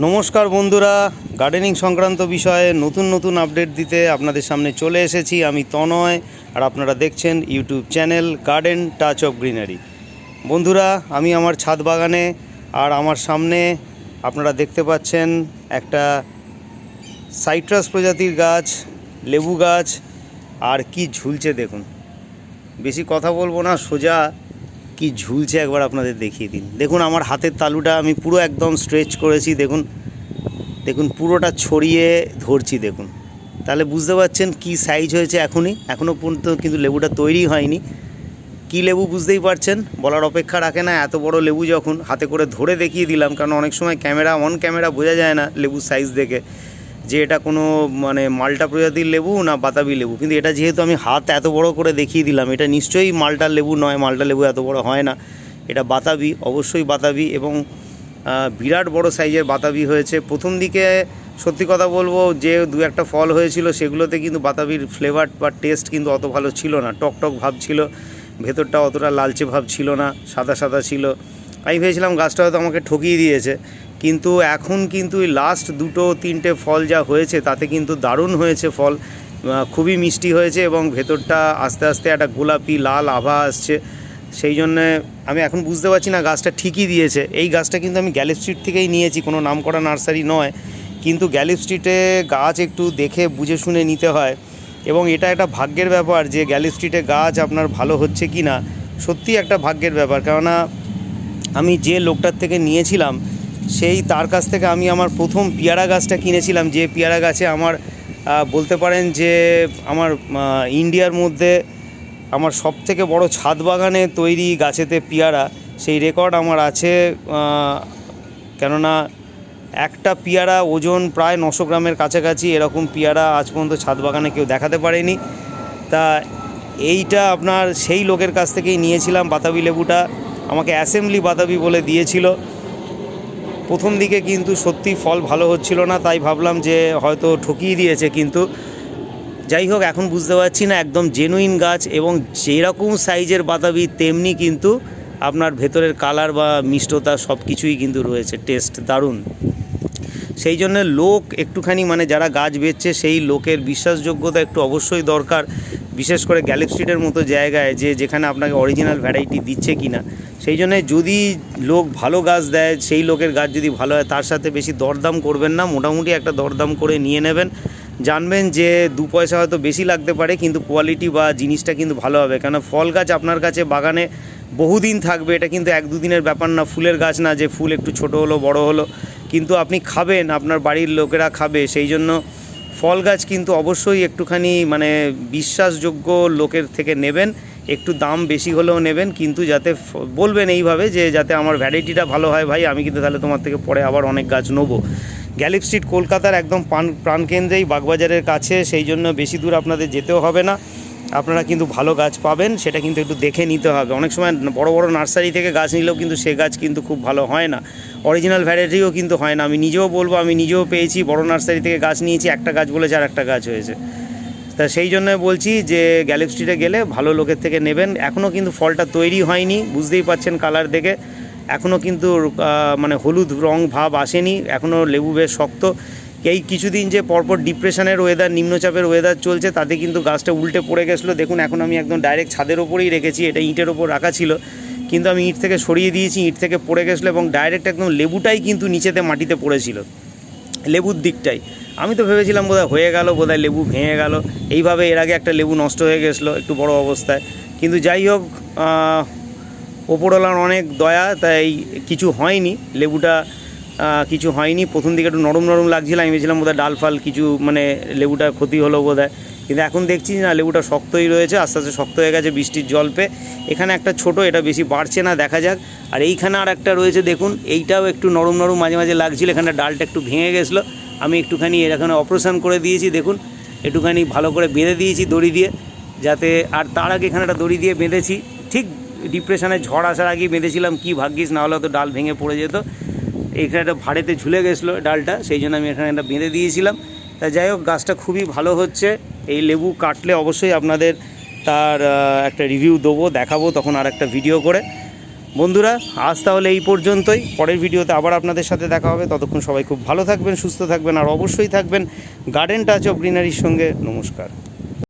নমস্কার বন্ধুরা, গার্ডেনিং সংক্রান্ত বিষয়ে নতুন নতুন আপডেট দিতে আপনাদের সামনে চলে এসেছি। আমি তনয়, আর আপনারা দেখছেন YouTube channel garden touch of greenery. বন্ধুরা, আমি আমার ছাদ বাগানে, আর আমার সামনে আপনারা দেখতে পাচ্ছেন একটা সাইট্রাস প্রজাতির গাছ, লেবু গাছ, আর কি ঝুলছে দেখুন। বেশি কথা বলবো না, সোজা কি ঝুলছে একবার আপনাদের দেখিয়ে দিন। দেখুন আমার হাতের তালুটা আমি পুরো একদম স্ট্রেচ করেছি, দেখুন দেখুন পুরোটা ছড়িয়ে ধরছি দেখুন, তাহলে বুঝতে পারছেন কি সাইজ হয়েছে। এখনও পর্যন্ত কিন্তু লেবুটা তৈরি হয়নি। কি লেবু বুঝতেই পারছেন, বলার অপেক্ষা রাখে না। এত বড় লেবু যখন হাতে করে ধরে দেখিয়ে দিলাম, কারণ অনেক সময় অন ক্যামেরা বোঝা যায় না লেবুর সাইজ দেখে যে এটা কোনো মাল্টা প্রজাতির লেবু না বাতাবি লেবু। কিন্তু এটা যেহেতু আমি হাত এত বড় করে দেখিয়ে দিলাম, এটা নিশ্চয়ই মাল্টার লেবু নয়। মাল্টা লেবু এত বড় হয় না, এটা বাতাবি, অবশ্যই বাতাবি, এবং বিরাট বড় সাইজের বাতাবি হয়েছে। প্রথম দিকে সত্যি কথা বলবো, যে দু একটা ফল হয়েছিল সেগুলোতে কিন্তু বাতাবির ফ্লেভার বা টেস্ট কিন্তু অত ভালো ছিল না। টক ভাব ছিল, ভেতরটা অতটা লালচে ভাব ছিল না, সাদা সাদা ছিল। আমি ভেবেছিলাম গাছটা হয়তো আমাকে ঠকিয়ে দিয়েছে, কিন্তু এখন কিন্তু লাস্ট দুটো তিনটে ফল যা হয়েছে তাতে কিন্তু দারুণ হয়েছে ফল, খুবই মিষ্টি হয়েছে, এবং ভেতরটা আস্তে আস্তে একটা গোলাপি লাল আভা আসছে। সেই জন্যে আমি এখন বুঝতে পারছি না গাছটা ঠিকই দিয়েছে। এই গাছটা কিন্তু আমি গ্যালিপ স্ট্রিট থেকেই নিয়েছি, কোনো নামকরা নার্সারি নয়। কিন্তু গ্যালিপ স্ট্রিটে গাছ একটু দেখে বুঝে শুনে নিতে হয়, এবং এটা একটা ভাগ্যের ব্যাপার যে গ্যালিপ স্ট্রিটে গাছ আপনার ভালো হচ্ছে কি না, সত্যিই একটা ভাগ্যের ব্যাপার। কেননা আমি যে লোকটার থেকে নিয়েছিলাম, তার কাছ থেকে আমি আমার প্রথম পেয়ারা গাছটা কিনেছিলাম, যে পেয়ারা গাছে আমার বলতে পারেন যে আমার ইন্ডিয়ার মধ্যে আমার সবথেকে বড় ছাদ বাগানে তৈরি গাছেতে পেয়ারা, সেই রেকর্ড আমার আছে। কেননা একটা পেয়ারা ওজন প্রায় 900 গ্রামের কাছাকাছি, এরকম পেয়ারা আজ পর্যন্ত ছাদ বাগানে কেউ দেখাতে পারেনি। তা এইটা আপনার সেই লোকের কাছ থেকেই নিয়েছিলাম। বাতাবি লেবুটা আমাকে অ্যাসেম্বলি বাতাবি বলে দিয়েছিল। প্রথম দিকে কিন্তু সত্যি ফল ভালো হচ্ছিল না, তাই ভাবলাম যে হয়তো ঠকিয়ে দিয়েছে, কিন্তু যাই হোক এখন বুঝতে পারছি না, একদম জেনুইন গাছ, এবং যেরকম সাইজের বাতাবি তেমনি কিন্তু আপনার ভেতরের কালার বা মিষ্টতা সব কিছুই কিন্তু রয়েছে, টেস্ট দারুণ। সেই জন্য লোক একটুখানি যারা গাছ বেচছে সেই লোকের বিশ্বাসযোগ্যতা একটু অবশ্যই দরকার, বিশেষ করে গ্যালিপ স্ট্রিটের মতো জায়গায়, যেখানে আপনাকে অরিজিনাল ভ্যারাইটি দিচ্ছে কি না। সেই জন্য যদি লোক ভালো গাছ দেয়, সেই লোকের গাছ যদি ভালো হয়, তার সাথে বেশি দরদাম করবেন না, মোটামুটি একটা দরদাম করে নিয়ে নেবেন। জানবেন যে 2 পয়সা হয়তো বেশি লাগতে পারে, কিন্তু কোয়ালিটি বা জিনিসটা কিন্তু ভালো হবে। কেন ফল গাছ আপনার কাছে বাগানে বহুদিন থাকবে, এটা কিন্তু 1-2 দিনের ব্যাপার না। ফুলের গাছ না যে ফুল একটু ছোট হলো বড় হলো, কিন্তু আপনি খাবেন, আপনার বাড়ির লোকেরা খাবে। সেই জন্য ফল গাছ কিন্তু অবশ্যই একটুখানি বিশ্বাসযোগ্য লোকের থেকে নেবেন, একটু দাম বেশি হলেও নেবেন, কিন্তু যাতে বলবেন এইভাবে যে যাতে আমার ভ্যারাইটিটা ভালো হয় ভাই, আমি কিন্তু তাহলে তোমার থেকে পরে আবার অনেক গাছ নেবো। গ্যালিপ স্ট্রিট কলকাতার একদম প্রাণকেন্দ্রেই, বাগবাজারের কাছে, সেই জন্য বেশি দূর আপনাদের যেতেও হবে না, আপনারা কিন্তু ভালো গাছ পাবেন। সেটা কিন্তু একটু দেখে নিতে হবে। অনেক সময় বড় বড় নার্সারি থেকে গাছ নিলেও কিন্তু সে গাছ কিন্তু খুব ভালো হয় না, অরিজিনাল ভ্যারাইটিও কিন্তু হয় না। আমি নিজেও বলবো, আমি নিজেও পেয়েছি, বড় নার্সারি থেকে গাছ নিয়েছি, একটা গাছ বলেছে আর একটা গাছ হয়েছে। তা সেই জন্য বলছি যে গ্যালিপ স্ট্রিটে গেলে ভালো লোকের থেকে নেবেন। এখনও কিন্তু ফলটা তৈরি হয়নি, বুঝতেই পাচ্ছেন কালার দেখে, এখনও কিন্তু হলুদ রং ভাব আসেনি, এখনও লেবু বেশ শক্ত। এই কিছুদিন যে পরপর ডিপ্রেশনের ওয়েদার, নিম্নচাপের ওয়েদার চলছে, তাতে কিন্তু গাছটা উল্টে পড়ে গেছিলো। দেখুন এখন আমি একদম ডাইরেক্ট ছাদের ওপরেই রেখেছি, এটা ইটের ওপর রাখা ছিল, কিন্তু আমি ইট থেকে সরিয়ে দিয়েছি, ইট থেকে পড়ে গেছিলো, এবং ডাইরেক্ট একদম লেবুটাই কিন্তু নিচেতে মাটিতে পড়েছিল, লেবুর দিকটাই। আমি তো ভেবেছিলাম বোধহয় হয়ে গেল, বোধহয় লেবু ভেঙে গেল। এইভাবে এর আগে একটা লেবু নষ্ট হয়ে গেছিলো একটু বড় অবস্থায়, কিন্তু যাই হোক ওপরওয়ালার অনেক দয়া, তাই কিছু হয়নি, লেবুটা কিছু হয়নি। প্রথম দিকে একটু নরম নরম লাগছিল, আমি ভেবেছিলাম বোধহয় ডাল ফাল কিছু লেবুটা ক্ষতি হলো বোধহয়, কিন্তু এখন দেখছি না, লেবুটা শক্তই রয়েছে, আস্তে আস্তে শক্ত হয়ে গেছে বৃষ্টির জল পেয়ে। এখানে একটা ছোট, এটা বেশি বাড়ছে না, দেখা যাক। আর এইখানে আর একটা রয়েছে দেখুন, এইটাও একটু নরম নরম মাঝে মাঝে লাগছিল, এখানে ডালটা একটু ভেঙে গেছিলো, আমি একটুখানি এখানে অপারেশন করে দিয়েছি, দেখুন একটুখানি ভালো করে বেঁধে দিয়েছি দড়ি দিয়ে, যাতে, আর তার আগে এখানে একটা দড়ি দিয়ে বেঁধেছি, ঠিক ডিপ্রেশনে ঝড় আসার আগেই বেঁধেছিলাম, কি ভাগ্যিস, না হলে তো ডাল ভেঙে পড়ে যেত। এখানে একটা ভাড়েতে ঝুলে গেছিলো ডালটা, সেই জন্য আমি এখানে একটা বেঁধে দিয়েছিলাম। তা যাই হোক, গাছটা খুবই ভালো হচ্ছে। এই লেবু কাটলে অবশ্যই আপনাদের তার একটা রিভিউ দেবো, দেখাবো তখন আর একটা ভিডিও করে। বন্ধুরা আজ তাহলে এই পর্যন্তই, পরের ভিডিওতে আবার আপনাদের সাথে দেখা হবে। ততক্ষণ সবাই খুব ভালো থাকবেন, সুস্থ থাকবেন আর অবশ্যই থাকবেন গার্ডেন টাচ অফ গ্রিনারির সঙ্গে। নমস্কার।